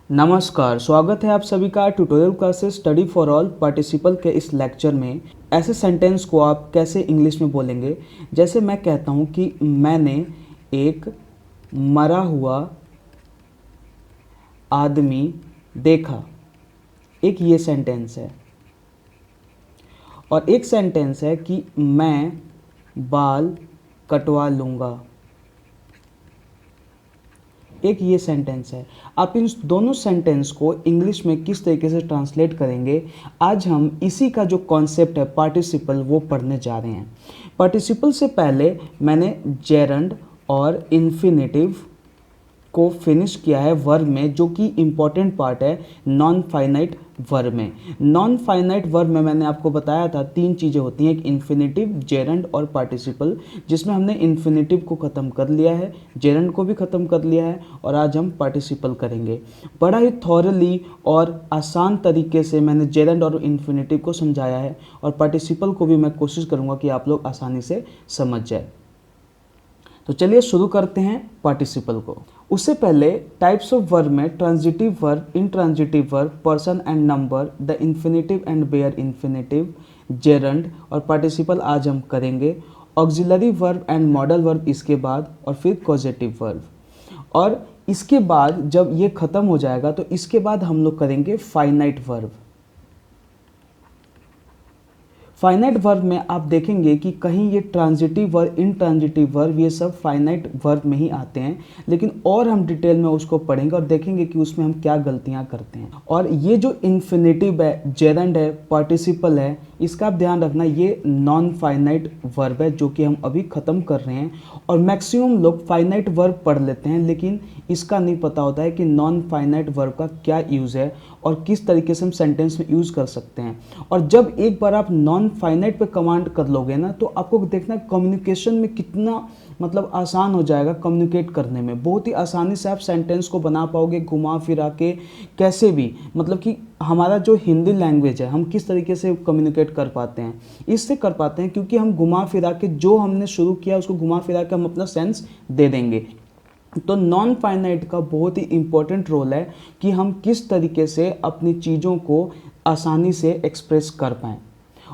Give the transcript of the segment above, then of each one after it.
नमस्कार, स्वागत है आप सभी का tutorial classes study for all participle के इस लेक्चर में। ऐसे सेंटेंस को आप कैसे इंग्लिश में बोलेंगे, जैसे मैं कहता हूँ कि मैंने एक मरा हुआ आदमी देखा। एक ये सेंटेंस है। और एक सेंटेंस है कि मैं बाल कटवा लूँगा। एक ये सेंटेंस है। आप इन दोनों सेंटेंस को इंग्लिश में किस तरीके से ट्रांसलेट करेंगे, आज हम इसी का जो कॉन्सेप्ट है पार्टिसिपल वो पढ़ने जा रहे हैं। पार्टिसिपल से पहले मैंने जेरंड और इन्फिनेटिव को फिनिश किया है वर्ब में, जो कि इम्पॉर्टेंट पार्ट है नॉन फाइनाइट वर्ब में। नॉन फाइनाइट वर्ब में मैंने आपको बताया था तीन चीज़ें होती हैं, एक इन्फिनेटिव, जेरंड और पार्टिसिपल, जिसमें हमने इन्फिनेटिव को ख़त्म कर लिया है, जेरंड को भी ख़त्म कर लिया है और आज हम पार्टिसिपल करेंगे। बड़ा ही थॉरली और आसान तरीके से मैंने जेरंड और इन्फिनेटिव को समझाया है और पार्टिसिपल को भी मैं कोशिश करूँगा कि आप लोग आसानी से समझ जाए। तो चलिए शुरू करते हैं पार्टिसिपल को। उससे पहले टाइप्स ऑफ वर्ब में transitive verb, intransitive verb, person and number, the infinitive and bare infinitive, gerund और पार्टिसिपल आज हम करेंगे। Auxiliary verb and modal verb इसके बाद, और फिर कॉजेटिव वर्ब। और इसके बाद जब ये ख़त्म हो जाएगा तो इसके बाद हम लोग करेंगे फाइनाइट वर्ब। फाइनाइट वर्ब में आप देखेंगे कि कहीं ये ट्रांजिटिव वर्ब, इंट्रांजिटिव वर्ब, ये सब फाइनाइट वर्ब में ही आते हैं, लेकिन और हम डिटेल में उसको पढ़ेंगे और देखेंगे कि उसमें हम क्या गलतियां करते हैं। और ये जो इन्फिनेटिव है, जेरंड है, पार्टिसिपल है, इसका आप ध्यान रखना, ये नॉन फाइनाइट वर्ब है जो कि हम अभी ख़त्म कर रहे हैं। और मैक्सिमम लोग फाइनाइट वर्ब पढ़ लेते हैं, लेकिन इसका नहीं पता होता है कि नॉन फाइनाइट वर्ब का क्या यूज़ है और किस तरीके से हम सेंटेंस में यूज़ कर सकते हैं। और जब एक बार आप नॉन फाइनाइट पे कमांड कर लोगे ना, तो आपको देखना कम्युनिकेशन में कितना आसान हो जाएगा। कम्युनिकेट करने में बहुत ही आसानी से आप सेंटेंस को बना पाओगे, घुमा फिरा के कैसे भी। कि हमारा जो हिंदी लैंग्वेज है, हम किस तरीके से कम्युनिकेट कर पाते हैं, इससे कर पाते हैं क्योंकि हम घुमा फिरा के जो हमने शुरू किया उसको घुमा फिरा के हम अपना सेंस दे देंगे। तो नॉन फाइनाइट का बहुत ही इम्पोर्टेंट रोल है कि हम किस तरीके से अपनी चीज़ों को आसानी से एक्सप्रेस कर पाएँ।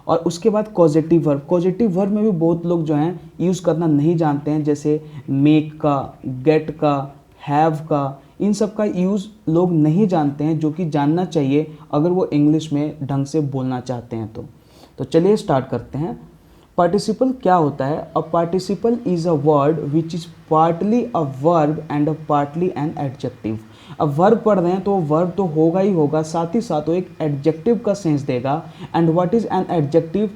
और उसके बाद कॉजेटिव वर्ब। कॉजेटिव वर्ब में भी बहुत लोग जो हैं यूज़ करना नहीं जानते हैं, जैसे मेक का, गेट का, हैव का, इन सब का यूज़ लोग नहीं जानते हैं, जो कि जानना चाहिए अगर वो इंग्लिश में ढंग से बोलना चाहते हैं। तो चलिए स्टार्ट करते हैं। पार्टिसिपल क्या होता है? A participle is a word which is partly a verb and a partly an adjective. अब वर्ब पढ़ रहे हैं तो वर्ब तो होगा ही होगा, साथ ही साथ वो एक एडजेक्टिव का सेंस देगा। And what is an adjective?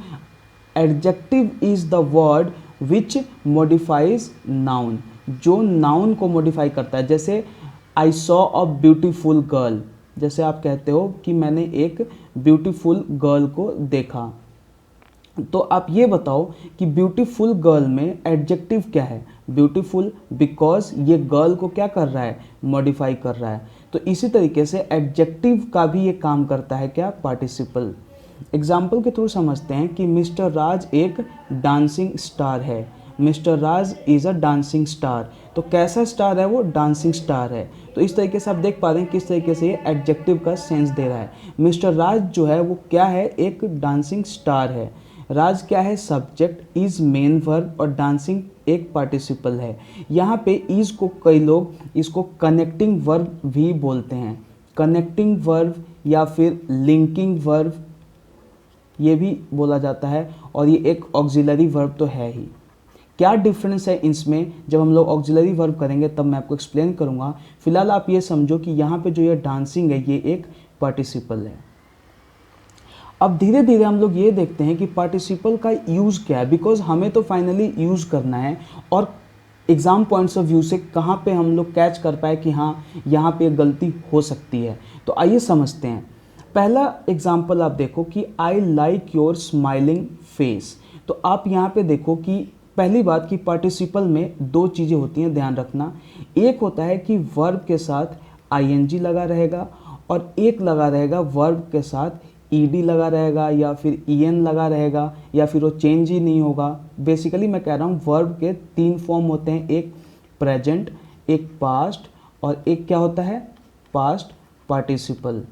Adjective is the word which modifies noun, जो नाउन को मॉडिफाई करता है। जैसे I saw a beautiful girl, जैसे आप कहते हो कि मैंने एक ब्यूटीफुल गर्ल को देखा। तो आप ये बताओ कि ब्यूटीफुल गर्ल में एडजेक्टिव क्या है? ब्यूटीफुल, बिकॉज ये गर्ल को क्या कर रहा है? मॉडिफाई कर रहा है। तो इसी तरीके से एडजेक्टिव का भी ये काम करता है क्या? पार्टिसिपल। एग्जाम्पल के थ्रू समझते हैं कि मिस्टर राज एक डांसिंग स्टार है। Mister Raj is a dancing star. तो कैसा स्टार है वो? डांसिंग स्टार है। तो इस तरीके से आप देख पा रहे हैं किस तरीके से ये एडजेक्टिव का सेंस दे रहा है। मिस्टर राज जो है वो क्या है? एक डांसिंग स्टार है। राज क्या है? सब्जेक्ट, इज मेन वर्ब और डांसिंग एक पार्टिसिपल है। यहाँ पे इज को कई लोग इसको कनेक्टिंग वर्ब भी बोलते हैं। कनेक्टिंग वर्ब या फिर लिंकिंग वर्ब ये भी बोला जाता है, और ये एक ऑक्सिलरी वर्ब तो है ही। क्या डिफरेंस है इसमें? जब हम लोग ऑक्सिलरी वर्ब करेंगे तब मैं आपको एक्सप्लेन करूँगा। फिलहाल आप ये समझो कि यहाँ पे जो ये डांसिंग है ये एक पार्टिसिपल है। अब धीरे धीरे हम लोग ये देखते हैं कि पार्टिसिपल का यूज़ क्या है, बिकॉज हमें तो फाइनली यूज़ करना है और एग्ज़ाम पॉइंट्स ऑफ व्यू से कहाँ पे हम लोग कैच कर पाए कि हाँ यहाँ पे गलती हो सकती है। तो आइए समझते हैं। पहला एग्जाम्पल आप देखो कि I like your smiling face. तो आप यहाँ पे देखो कि पहली बात कि पार्टिसिपल में दो चीज़ें होती हैं, ध्यान रखना। एक होता है कि वर्ब के साथ आईएनजी लगा रहेगा और एक लगा रहेगा वर्ब के साथ ईडी लगा रहेगा या फिर ईएन लगा रहेगा या फिर वो चेंज ही नहीं होगा। बेसिकली मैं कह रहा हूँ वर्ब के तीन फॉर्म होते हैं, एक प्रेजेंट, एक पास्ट और एक क्या होता है? पास्ट पार्टिसिपल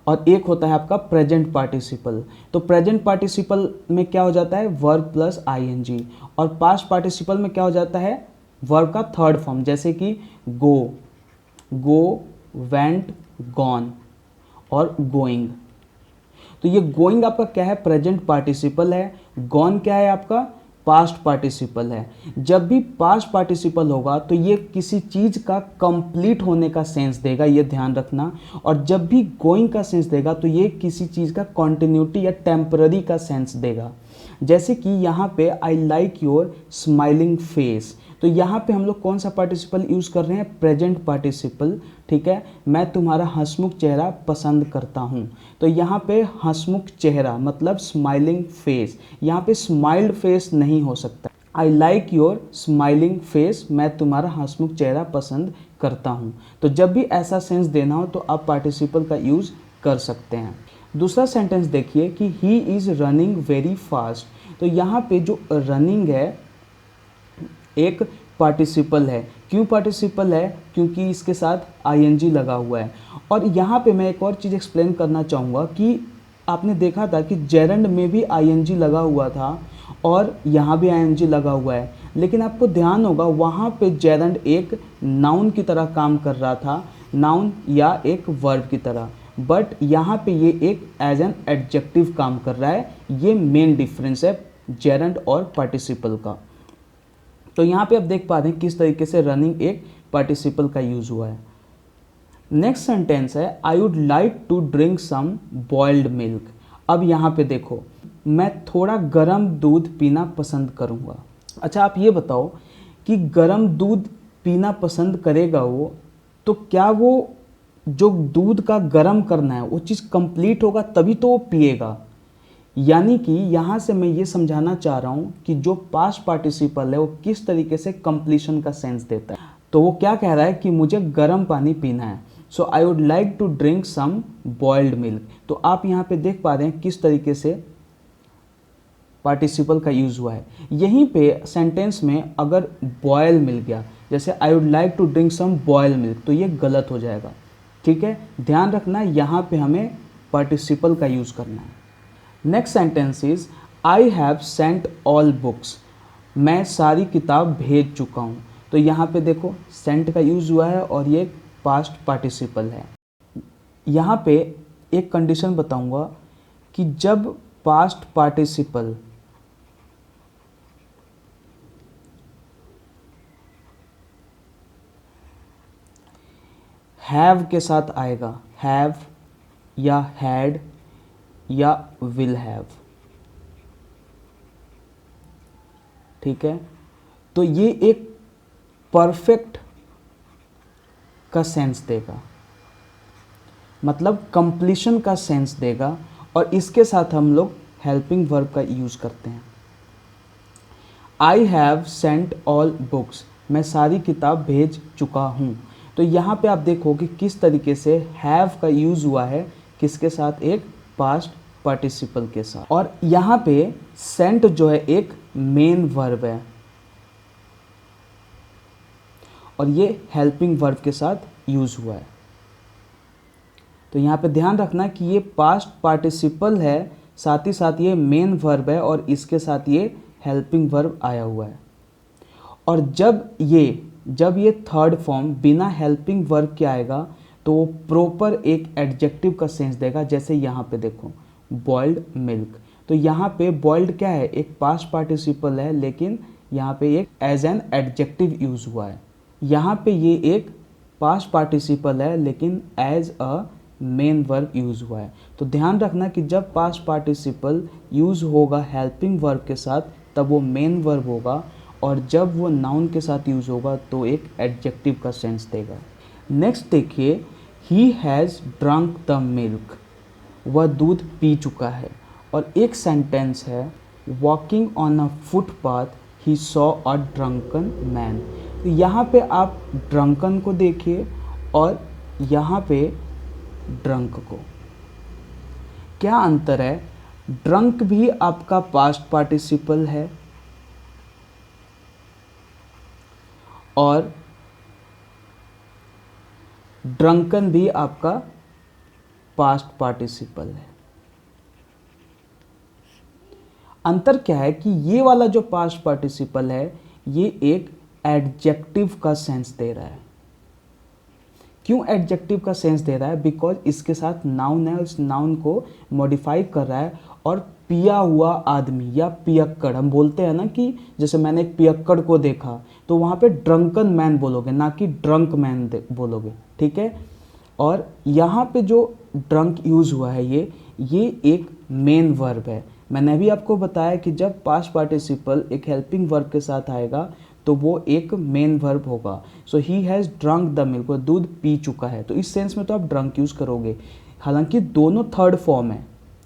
और एक होता है आपका प्रेजेंट पार्टिसिपल। तो प्रेजेंट पार्टिसिपल में क्या हो जाता है, वर्ब प्लस आईएनजी, और पास्ट पार्टिसिपल में क्या हो जाता है, वर्ब का थर्ड फॉर्म, जैसे कि गो, गो, वेंट, गॉन और गोइंग। तो ये गोइंग आपका क्या है, प्रेजेंट पार्टिसिपल है। गॉन क्या है आपका, पास्ट पार्टिसिपल है। जब भी पास्ट पार्टिसिपल होगा तो ये किसी चीज़ का कंप्लीट होने का सेंस देगा, ये ध्यान रखना। और जब भी गोइंग का सेंस देगा तो ये किसी चीज़ का कॉन्टिन्यूटी या टेम्पररी का सेंस देगा। जैसे कि यहाँ पे I like your smiling face, तो यहाँ पे हम लोग कौन सा पार्टिसिपल यूज़ कर रहे हैं, प्रेजेंट पार्टिसिपल, ठीक है। मैं तुम्हारा हंसमुख चेहरा पसंद करता हूँ, तो यहाँ पे हंसमुख चेहरा मतलब स्माइलिंग फेस, यहाँ पे स्माइल्ड फेस नहीं हो सकता। I like your smiling face, मैं तुम्हारा हंसमुख चेहरा पसंद करता हूँ। तो जब भी ऐसा सेंस देना हो तो आप पार्टिसिपल का यूज़ कर सकते हैं। दूसरा सेंटेंस देखिए कि he is running very fast, तो यहाँ पे जो रनिंग है एक पार्टिसिपल है। क्यों पार्टिसिपल है, क्योंकि इसके साथ आईएनजी लगा हुआ है। और यहाँ पे मैं एक और चीज़ एक्सप्लेन करना चाहूँगा कि आपने देखा था कि जेरंड में भी आईएनजी लगा हुआ था और यहाँ भी आईएनजी लगा हुआ है, लेकिन आपको ध्यान होगा वहाँ पे जेरंड एक नाउन की तरह काम कर रहा था, नाउन या एक वर्ब की तरह, बट यहाँ पे ये एक एज एन एडजेक्टिव काम कर रहा है। ये मेन डिफरेंस है जेरंड और पार्टिसिपल का। तो यहाँ पे आप देख पा रहे हैं किस तरीके से रनिंग एक पार्टिसिपल का यूज़ हुआ है। नेक्स्ट सेंटेंस है I would like to drink some boiled milk. अब यहाँ पे देखो, मैं थोड़ा गर्म दूध पीना पसंद करूँगा। अच्छा आप ये बताओ कि गर्म दूध पीना पसंद करेगा वो, तो क्या वो जो दूध का गर्म करना है वो चीज़ कंप्लीट होगा तभी तो वो पिएगा। यानी कि यहाँ से मैं ये समझाना चाह रहा हूँ कि जो पास्ट पार्टिसिपल है वो किस तरीके से कंप्लीशन का सेंस देता है। तो वो क्या कह रहा है कि मुझे गर्म पानी पीना है, so I would like to drink some boiled milk. तो आप यहाँ पे देख पा रहे हैं किस तरीके से पार्टिसिपल का यूज़ हुआ है। यहीं पे सेंटेंस में अगर बॉयल मिल गया, जैसे I would like to drink some boil milk, तो ये गलत हो जाएगा, ठीक है। ध्यान रखना यहाँ पे हमें पार्टिसिपल का यूज़ करना है। Next sentence is I have sent all books, मैं सारी किताब भेज चुका हूँ। तो यहाँ पे देखो सेंट का यूज़ हुआ है और ये पास्ट पार्टिसिपल है। यहाँ पे एक कंडीशन बताऊँगा कि जब पास्ट पार्टिसिपल हैव के साथ आएगा, हैव या हैड या विल हैव, ठीक है, तो ये एक परफेक्ट का सेंस देगा, मतलब कंप्लीशन का सेंस देगा। और इसके साथ हम लोग हेल्पिंग वर्ब का यूज़ करते हैं। I have sent all books, मैं सारी किताब भेज चुका हूँ। तो यहाँ पे आप देखो कि किस तरीके से हैव का यूज़ हुआ है, किसके साथ, एक पास्ट पार्टिसिपल के साथ। और यहाँ पे सेंट जो है एक मेन वर्ब है और ये हेल्पिंग वर्ब के साथ यूज़ हुआ है। तो यहाँ पे ध्यान रखना कि ये पास्ट पार्टिसिपल है, साथ ही साथ ये मेन वर्ब है और इसके साथ ये हेल्पिंग वर्ब आया हुआ है। और जब ये थर्ड फॉर्म बिना हेल्पिंग वर्ब के आएगा तो वो प्रॉपर एक एडजेक्टिव का सेंस देगा। जैसे यहाँ पे देखो बॉइल्ड मिल्क, तो यहाँ पे बॉइल्ड क्या है, एक पास्ट पार्टिसिपल है, लेकिन यहाँ पे एक एज एन एडजेक्टिव यूज़ हुआ है। यहाँ पे ये एक पास्ट पार्टिसिपल है लेकिन as a main verb use हुआ है। तो ध्यान रखना कि जब पास्ट पार्टिसिपल यूज़ होगा हेल्पिंग वर्ब के साथ तब वो मेन वर्ब होगा, और जब वो नाउन के साथ यूज़ होगा तो एक एडजेक्टिव का सेंस देगा। नेक्स्ट देखिए, ही हैज़ ड्रंक द मिल्क, वह दूध पी चुका है। और एक सेंटेंस है walking on a footpath he saw a drunken man. तो यहाँ पे आप ड्रंकन को देखिए और यहाँ पे ड्रंक को, क्या अंतर है। ड्रंक भी आपका पास्ट पार्टिसिपल है और ड्रंकन भी आपका पास्ट पार्टिसिपल है। अंतर क्या है कि ये वाला जो पास्ट पार्टिसिपल है ये एक एडजेक्टिव का सेंस दे रहा है। क्यों एडजेक्टिव का सेंस दे रहा है? बिकॉज इसके साथ नाउन है, उस नाउन को मॉडिफाई कर रहा है। और पिया हुआ आदमी या पियक्कड़, हम बोलते हैं ना कि जैसे मैंने एक पियक्कड़ को देखा, तो वहाँ पे ड्रंकन मैन बोलोगे, ना कि ड्रंक मैन बोलोगे, ठीक है। और यहाँ पे जो ड्रंक यूज़ हुआ है ये एक मेन वर्ब है। मैंने अभी आपको बताया कि जब पास्ट पार्टिसिपल एक हेल्पिंग वर्ब के साथ आएगा तो वो एक मेन वर्ब होगा। So he has drunk the milk, वो दूध पी चुका है, तो इस सेंस में तो आप ड्रंक यूज़ करोगे। हालांकि दोनों थर्ड फॉर्म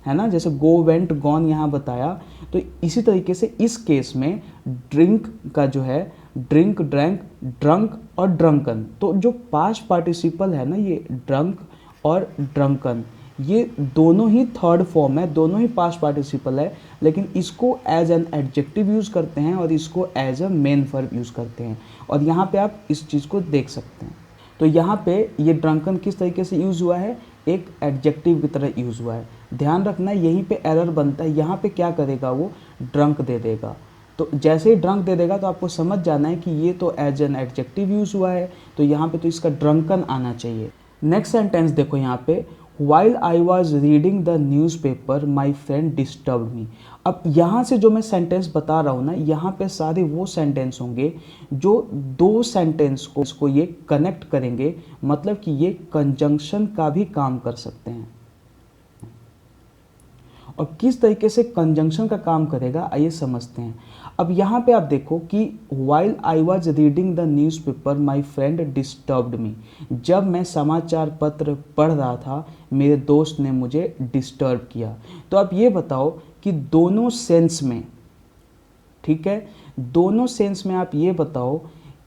है ना, जैसे गो, वेंट, गॉन यहाँ बताया, तो इसी तरीके से इस केस में ड्रिंक का जो है ड्रिंक, ड्रैंक, ड्रंक और ड्रंकन, तो जो पास्ट पार्टिसिपल है ना ये ड्रंक और ड्रंकन, ये दोनों ही थर्ड फॉर्म है, दोनों ही पास्ट पार्टिसिपल है, लेकिन इसको एज एन एडजेक्टिव यूज़ करते हैं और इसको as a main verb use करते हैं। और यहाँ पे आप इस चीज़ को देख सकते हैं। तो यहाँ पे ये ड्रंकन किस तरीके से यूज़ हुआ है? एक एडजेक्टिव की तरह यूज़ हुआ है। ध्यान रखना यहीं पे एरर बनता है, यहाँ पे क्या करेगा वो ड्रंक दे देगा। तो जैसे ही ड्रंक दे देगा तो आपको समझ जाना है कि ये तो एज एन एडजेक्टिव यूज़ हुआ है, तो यहाँ पे तो इसका ड्रंकन आना चाहिए। नेक्स्ट सेंटेंस देखो यहाँ पे, While I was reading the newspaper, my friend disturbed me। अब यहाँ से जो मैं सेंटेंस बता रहा हूँ ना, यहाँ पे सारे वो सेंटेंस होंगे जो दो सेंटेंस को ये कनेक्ट करेंगे, मतलब कि ये कंजंक्शन का भी काम कर सकते हैं। और किस तरीके से कंजंक्शन का काम करेगा आइए समझते हैं। अब यहाँ पे आप देखो कि while I was reading the newspaper, my friend disturbed me। जब मैं समाचार पत्र पढ़ रहा था मेरे दोस्त ने मुझे डिस्टर्ब किया। तो आप ये बताओ कि दोनों सेंस में, ठीक है, दोनों सेंस में आप ये बताओ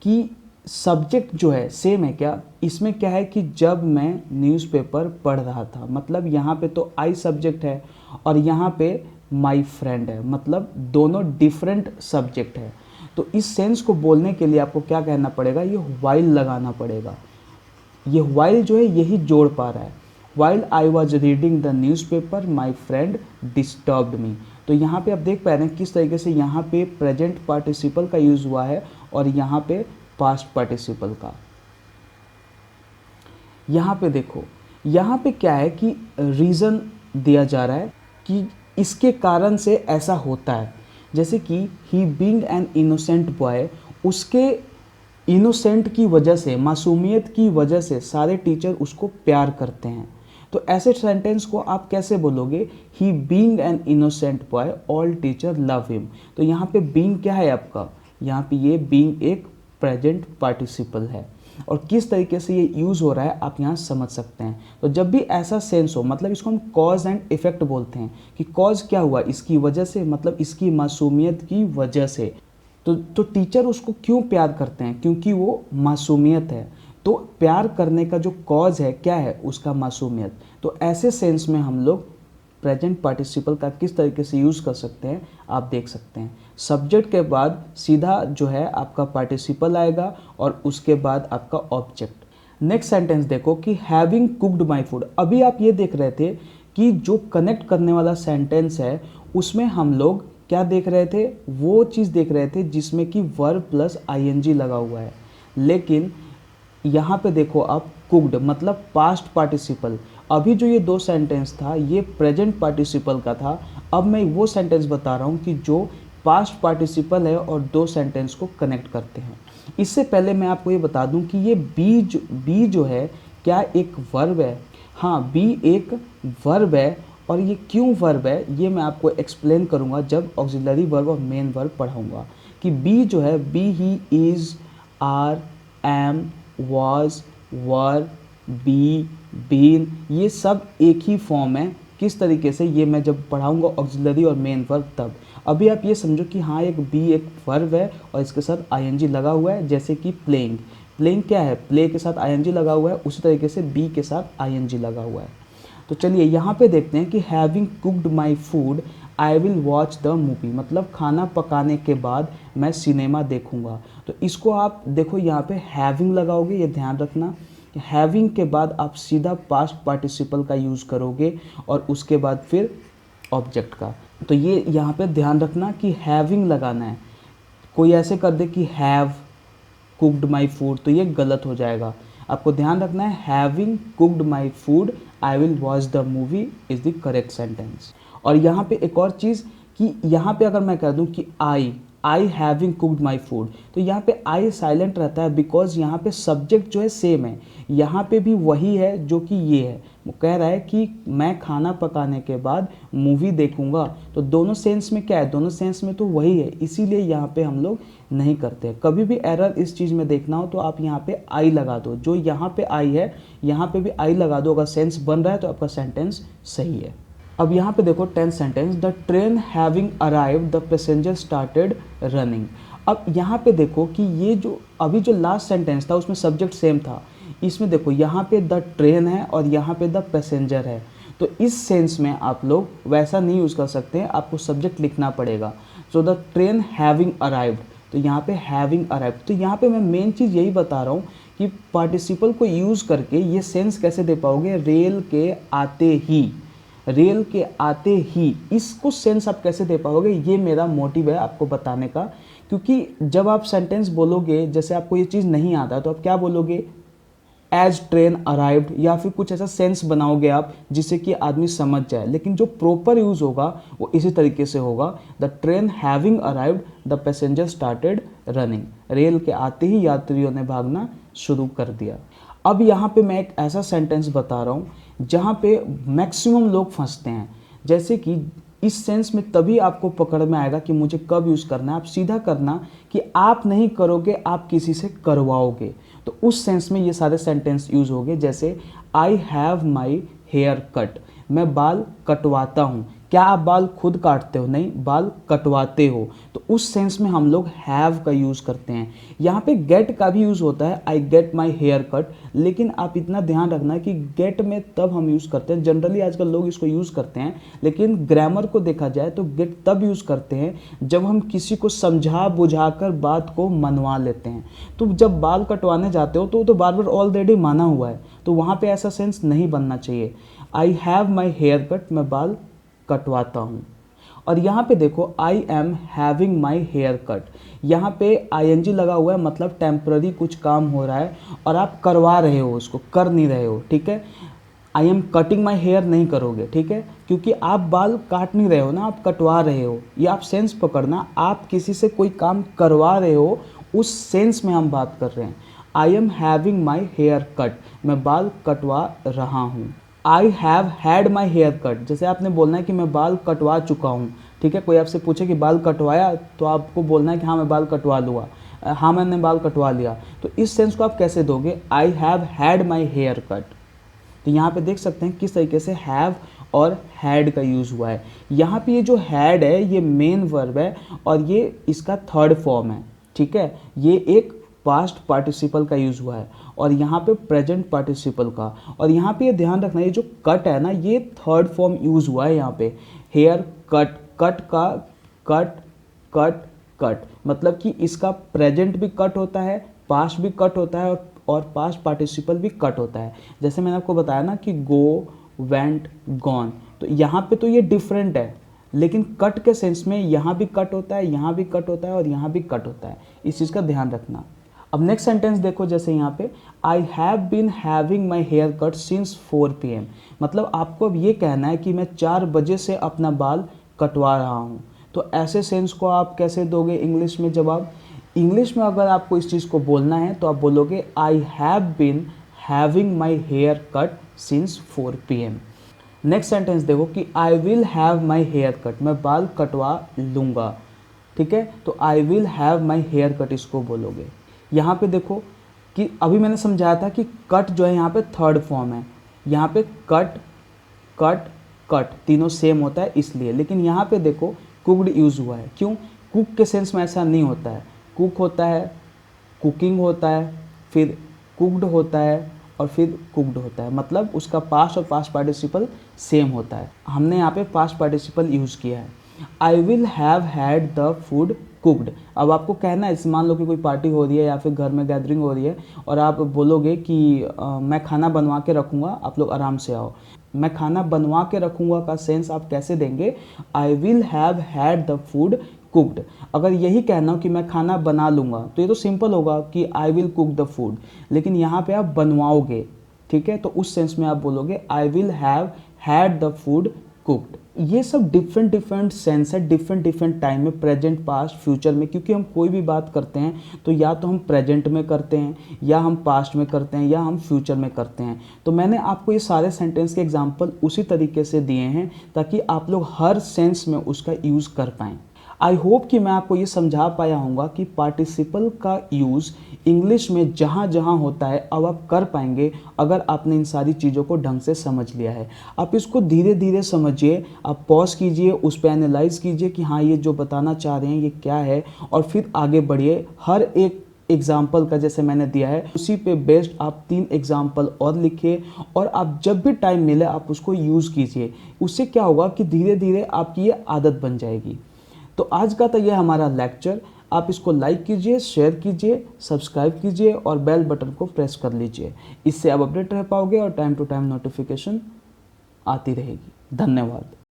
कि सब्जेक्ट जो है सेम है क्या? इसमें क्या है कि जब मैं न्यूज़पेपर पढ़ रहा था, मतलब यहाँ पे तो आई सब्जेक्ट है और यहाँ पे माई फ्रेंड है, मतलब दोनों डिफरेंट सब्जेक्ट है। तो इस सेंस को बोलने के लिए आपको क्या कहना पड़ेगा? ये व्हाइल लगाना पड़ेगा। ये व्हाइल जो है यही जोड़ पा रहा है। While I was reading the newspaper my friend disturbed me. तो यहाँ पे आप देख पा रहे हैं किस तरीके से यहाँ पे प्रेजेंट पार्टिसिपल का यूज़ हुआ है और यहाँ पे पास्ट पार्टिसिपल का। यहाँ पे देखो, यहाँ पे क्या है कि रीज़न दिया जा रहा है कि इसके कारण से ऐसा होता है। जैसे कि ही बीइंग एन इनोसेंट बॉय, उसके इनोसेंट की वजह से, मासूमियत की वजह से सारे टीचर उसको प्यार करते हैं। तो ऐसे सेंटेंस को आप कैसे बोलोगे? He being an innocent boy all teacher love him. तो यहाँ पे बीइंग क्या है आपका? यहाँ पे ये बीइंग एक प्रेजेंट पार्टिसिपल है और किस तरीके से ये यूज़ हो रहा है आप यहाँ समझ सकते हैं। तो जब भी ऐसा सेंस हो, मतलब इसको हम कॉज एंड इफेक्ट बोलते हैं कि कॉज क्या हुआ, इसकी वजह से, मतलब इसकी मासूमियत की वजह से। तो टीचर उसको क्यों प्यार करते हैं? क्योंकि वो मासूमियत है। तो प्यार करने का जो कॉज है क्या है? उसका मासूमियत। तो ऐसे सेंस में हम लोग प्रेजेंट पार्टिसिपल का किस तरीके से यूज़ कर सकते हैं आप देख सकते हैं। सब्जेक्ट के बाद सीधा जो है आपका पार्टिसिपल आएगा और उसके बाद आपका ऑब्जेक्ट। नेक्स्ट सेंटेंस देखो कि हैविंग कुक्ड माई फूड। अभी आप ये देख रहे थे कि जो कनेक्ट करने वाला सेंटेंस है उसमें हम लोग क्या देख रहे थे? वो चीज़ देख रहे थे जिसमें कि वर्ब प्लस आईएनजी लगा हुआ है। लेकिन यहाँ पे देखो आप, कुक्ड मतलब पास्ट पार्टिसिपल। अभी जो ये दो सेंटेंस था ये प्रेजेंट पार्टिसिपल का था। अब मैं वो सेंटेंस बता रहा हूँ कि जो पास्ट पार्टिसिपल है और दो सेंटेंस को कनेक्ट करते हैं। इससे पहले मैं आपको ये बता दूं कि ये बी जो है क्या एक वर्ब है? हाँ, बी एक वर्ब है। और ये क्यों वर्ब है ये मैं आपको एक्सप्लेन करूँगा जब ऑक्सिलरी वर्ब और मेन वर्ब पढ़ाऊँगा। कि बी जो है, be, he, is, are, am, was, were, be, been, ये सब एक ही फॉर्म है। किस तरीके से ये मैं जब पढ़ाऊँगा ऑक्सिलरी और मेन वर्ब तब। अभी आप ये समझो कि हाँ एक बी एक वर्ब है और इसके साथ आईएनजी लगा हुआ है, जैसे कि प्लेइंग। प्लेइंग क्या है? प्ले के साथ आईएनजी लगा हुआ है, उसी तरीके से बी के साथ आईएनजी लगा हुआ है। तो चलिए यहाँ पे देखते हैं कि having cooked my food I will watch the movie, मतलब खाना पकाने के बाद मैं सिनेमा देखूंगा। तो इसको आप देखो यहाँ पे हैविंग लगाओगे, ये ध्यान रखना। हैविंग के बाद आप सीधा पास्ट पार्टिसिपल का यूज़ करोगे और उसके बाद फिर ऑब्जेक्ट का। तो ये यहाँ पे ध्यान रखना कि हैविंग लगाना है। कोई ऐसे कर दे कि हैव कुक्ड माई फूड, तो ये गलत हो जाएगा। आपको ध्यान रखना है having cooked my food I will watch the movie is the correct sentence. और यहाँ पे एक और चीज़ कि यहाँ पे अगर मैं कह दूँ कि I having cooked my food, तो यहाँ पे आई साइलेंट रहता है बिकॉज यहाँ पे सब्जेक्ट जो है सेम है, यहाँ पे भी वही है जो कि ये है। वो कह रहा है कि मैं खाना पकाने के बाद मूवी देखूंगा, तो दोनों सेंस में क्या है, दोनों सेंस में तो वही है, इसीलिए यहाँ पे हम लोग नहीं करते। कभी भी एरर इस चीज़ में देखना हो तो आप यहाँ पे आई लगा दो, जो यहाँ पे आई है यहाँ पे भी आई लगा दो। अगर सेंस बन रहा है तो आपका सेंटेंस सही है। अब यहाँ पे देखो 10th sentence, the train having arrive the passenger started running. अब यहाँ पे देखो कि ये जो अभी जो लास्ट सेंटेंस था उसमें सब्जेक्ट सेम था, इसमें देखो यहाँ पे द ट्रेन है और यहाँ पे द पैसेंजर है। तो इस सेंस में आप लोग वैसा नहीं यूज़ कर सकते हैं, आपको सब्जेक्ट लिखना पड़ेगा। So the train having arrived, तो यहाँ पे हैविंग अराइव्ड। तो यहाँ पे मैं मेन चीज़ यही बता रहा हूँ कि पार्टिसिपल को यूज़ करके ये सेंस कैसे दे पाओगे, रेल के आते ही, रेल के आते ही, इसको सेंस आप कैसे दे पाओगे, ये मेरा मोटिव है आपको बताने का। क्योंकि जब आप सेंटेंस बोलोगे, जैसे आपको ये चीज़ नहीं आता तो आप क्या बोलोगे, एज ट्रेन अराइव्ड, या फिर कुछ ऐसा सेंस बनाओगे आप जिससे कि आदमी समझ जाए। लेकिन जो प्रॉपर यूज़ होगा वो इसी तरीके से होगा, the train having arrived the passenger started running, rail के आते ही यात्रियों ने भागना शुरू कर दिया। अब यहाँ पे मैं एक ऐसा सेंटेंस बता रहा हूँ जहाँ पे मैक्सिमम लोग फंसते हैं। जैसे कि इस सेंस में तभी आपको पकड़ में आएगा कि मुझे कब यूज़ करना है। आप सीधा करना कि आप नहीं करोगे, आप किसी से करवाओगे, तो उस सेंस में ये सारे सेंटेंस यूज़ होंगे। जैसे I have my hair cut, मैं बाल कटवाता हूँ। क्या आप बाल खुद काटते हो? नहीं, बाल कटवाते हो। तो उस सेंस में हम लोग हैव का यूज़ करते हैं। यहाँ पे गेट का भी यूज़ होता है, I get my hair cut, लेकिन आप इतना ध्यान रखना कि गेट में तब हम यूज़ करते हैं, जनरली आजकल लोग इसको यूज़ करते हैं, लेकिन ग्रामर को देखा जाए तो गेट तब यूज़ करते हैं जब हम किसी को समझा बुझा कर बात को मनवा लेते हैं। तो जब बाल कटवाने जाते हो तो बार बार ऑलरेडी माना हुआ है, तो वहाँ पर ऐसा सेंस नहीं बनना चाहिए। I have my hair cut, मैं बाल कटवाता हूँ। और यहाँ पे देखो I am having my hair cut, यहाँ पे आईएनजी लगा हुआ है, मतलब टेम्पररी कुछ काम हो रहा है और आप करवा रहे हो, उसको कर नहीं रहे हो, ठीक है। I am cutting my hair नहीं करोगे, ठीक है, क्योंकि आप बाल काट नहीं रहे हो ना, आप कटवा रहे हो। ये आप सेंस पकड़ना, आप किसी से कोई काम करवा रहे हो, उस सेंस में हम बात कर रहे हैं। I am having my hair cut, मैं बाल कटवा रहा हूँ। I have had my hair cut, जैसे आपने बोलना है कि मैं बाल कटवा चुका हूँ, ठीक है। कोई आपसे पूछे कि बाल कटवाया, तो आपको बोलना है कि हाँ मैं बाल कटवा लूँगा, हाँ मैंने बाल कटवा लिया। तो इस सेंस को आप कैसे दोगे, I have had my hair cut. तो यहाँ पे देख सकते हैं किस तरीके से हैव और हैड का यूज़ हुआ है। यहाँ पे ये जो हैड है ये मेन वर्ब है और ये इसका थर्ड फॉर्म है, ठीक है। ये एक पास्ट पार्टिसिपल का यूज़ हुआ है और यहाँ पे प्रेजेंट पार्टिसिपल का। और यहाँ पे ये ध्यान रखना, ये जो कट है ना, ये थर्ड फॉर्म यूज़ हुआ है यहाँ पे, हेयर कट, कट का कट कट कट, मतलब कि इसका प्रेजेंट भी कट होता है, पास्ट भी कट होता है और पास्ट पार्टिसिपल भी कट होता है। जैसे मैंने आपको बताया ना कि गो, वेंट, गॉन, तो यहाँ पे तो ये डिफरेंट है, लेकिन कट के सेंस में यहाँ भी कट होता है, यहाँ भी कट होता है और यहाँ भी कट होता है। इस चीज़ का ध्यान रखना। अब नेक्स्ट सेंटेंस देखो, जैसे यहाँ पे I have been having my hair cut since 4 PM, मतलब आपको अब ये कहना है कि मैं 4 बजे से अपना बाल कटवा रहा हूँ। तो ऐसे सेंस को आप कैसे दोगे इंग्लिश में जवाब? इंग्लिश में अगर आपको इस चीज़ को बोलना है तो आप बोलोगे I have been having my hair cut since 4 PM। Next sentence देखो कि I will have my hair cut, मैं बाल कटवा लूँगा, ठीक है। तो I will have my hair cut इसको बोलोगे। यहाँ पे देखो कि अभी मैंने समझाया था कि कट जो है यहाँ पे थर्ड फॉर्म है, यहाँ पे कट कट कट तीनों सेम होता है इसलिए, लेकिन यहाँ पे देखो कुक्ड यूज़ हुआ है। क्यों? कुक के सेंस में ऐसा नहीं होता है, कुक होता है, कुकिंग होता है, फिर कुक्ड होता है और फिर कुक्ड होता है, मतलब उसका पास्ट और पास्ट पार्टिसिपल सेम होता है। हमने यहाँ पे पास्ट पार्टिसिपल यूज़ किया है। आई will have had the food cooked. अब आपको कहना है, मान लो कि कोई पार्टी हो रही है या फिर घर में गैदरिंग हो रही है और आप बोलोगे कि मैं खाना बनवा के रखूँगा, आप लोग आराम से आओ। मैं खाना बनवा के रखूँगा का सेंस आप कैसे देंगे? आई will have had the food cooked. अगर यही कहना हो कि मैं खाना बना लूँगा तो ये तो सिंपल होगा कि I will cook the food, लेकिन यहाँ पे आप बनवाओगे, ठीक है, तो उस सेंस में आप बोलोगे आई will have had the food cooked. ये सब डिफरेंट डिफरेंट सेंस है, डिफरेंट डिफरेंट टाइम में, प्रेजेंट, पास्ट, फ्यूचर में, क्योंकि हम कोई भी बात करते हैं तो या तो हम प्रेजेंट में करते हैं, या हम पास्ट में करते हैं, या हम फ्यूचर में करते हैं। तो मैंने आपको ये सारे सेंटेंस के एग्जाम्पल उसी तरीके से दिए हैं ताकि आप लोग हर सेंस में उसका यूज़ कर पाएँ। आई होप कि मैं आपको ये समझा पाया हूँगा कि पार्टिसिपल का यूज़ इंग्लिश में जहाँ जहाँ होता है अब आप कर पाएंगे अगर आपने इन सारी चीज़ों को ढंग से समझ लिया है। आप इसको धीरे धीरे समझिए, आप पॉज कीजिए, उस पर एनालाइज कीजिए कि हाँ ये जो बताना चाह रहे हैं ये क्या है, और फिर आगे बढ़िए। हर एक एग्जाम्पल का जैसे मैंने दिया है उसी पे बेस्ड आप 3 एग्जाम्पल और लिखिए, और आप जब भी टाइम मिले आप उसको यूज़ कीजिए। उससे क्या होगा कि धीरे धीरे आपकी ये आदत बन जाएगी। तो आज का तो यह हमारा लेक्चर, आप इसको लाइक कीजिए, शेयर कीजिए, सब्सक्राइब कीजिए और बेल बटन को प्रेस कर लीजिए। इससे आप अपडेट रह पाओगे और टाइम टू टाइम नोटिफिकेशन आती रहेगी। धन्यवाद।